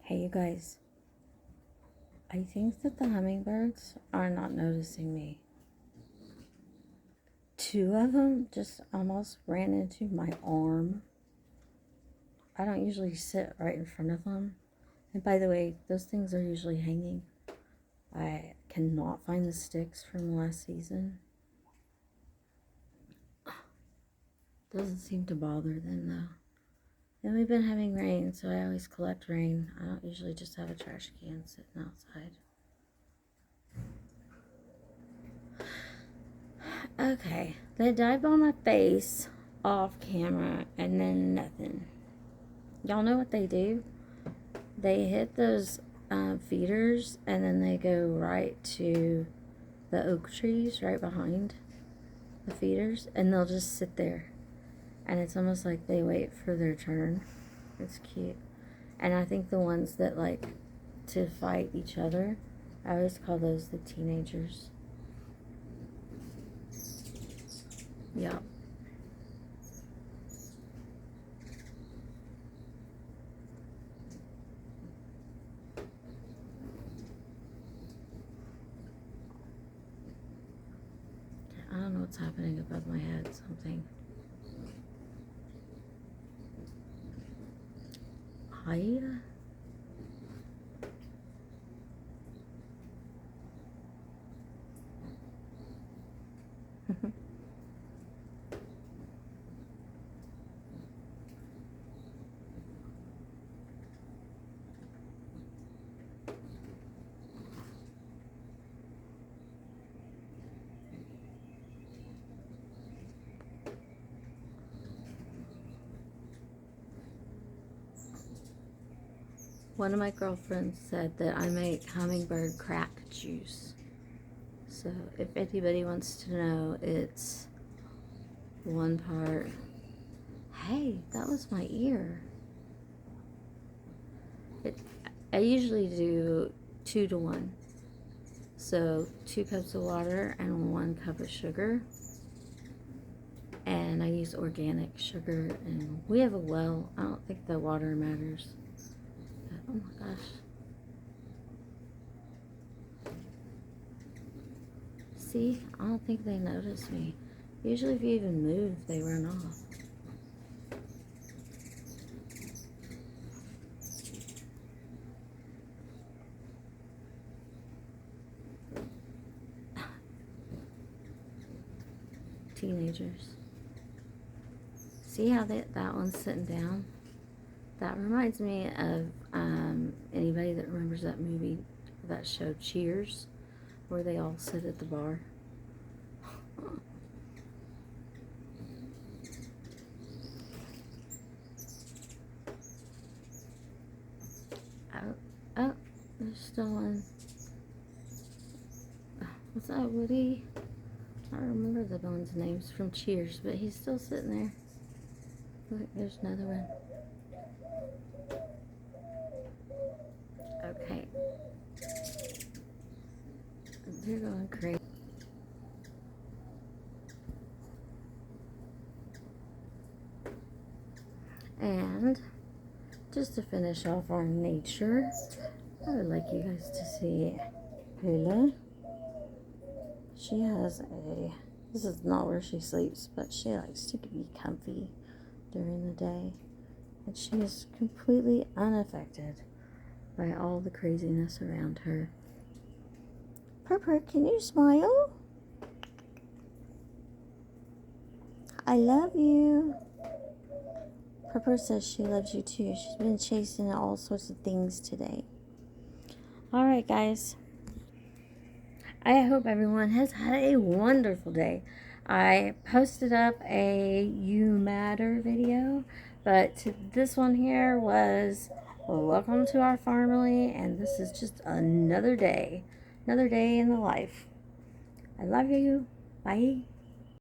Hey, you guys. I think that the hummingbirds are not noticing me. Two of them just almost ran into my arm. I don't usually sit right in front of them. And by the way, those things are usually hanging. I cannot find the sticks from last season. Doesn't seem to bother them though. And we've been having rain, so I always collect rain. I don't usually just have a trash can sitting outside. Okay, they dive on my face off camera and then nothing. Y'all know what they do? They hit those feeders and then they go right to the oak trees right behind the feeders and they'll just sit there. And it's almost like they wait for their turn. It's cute. And I think the ones that like to fight each other, I always call those the teenagers. Yeah. I don't know what's happening above my head. Something. Hi. One of my girlfriends said that I make hummingbird crack juice. So if anybody wants to know, it's 1 part. Hey, that was my ear. I usually do 2 to 1. So 2 cups of water and 1 cup of sugar. And I use organic sugar, and we have a well. I don't think the water matters. Oh my gosh. See, I don't think they notice me. Usually if you even move, they run off. Teenagers. See how that one's sitting down? That reminds me of anybody that remembers that movie, that show Cheers, where they all sit at the bar. Oh, there's still one. What's that, Woody? I don't remember the one's names from Cheers, but he's still sitting there. Look, there's another one. Okay. They're going crazy. And just to finish off our nature, I would like you guys to see Hula. She has this is not where she sleeps, but she likes to be comfy during the day. And she is completely unaffected by all the craziness around her. Purper, can you smile? I love you. Purper says she loves you too. She's been chasing all sorts of things today. Alright, guys. I hope everyone has had a wonderful day. I posted up a You Matter video, but this one here was welcome to our family, and this is just another day in the life. I love you. Bye.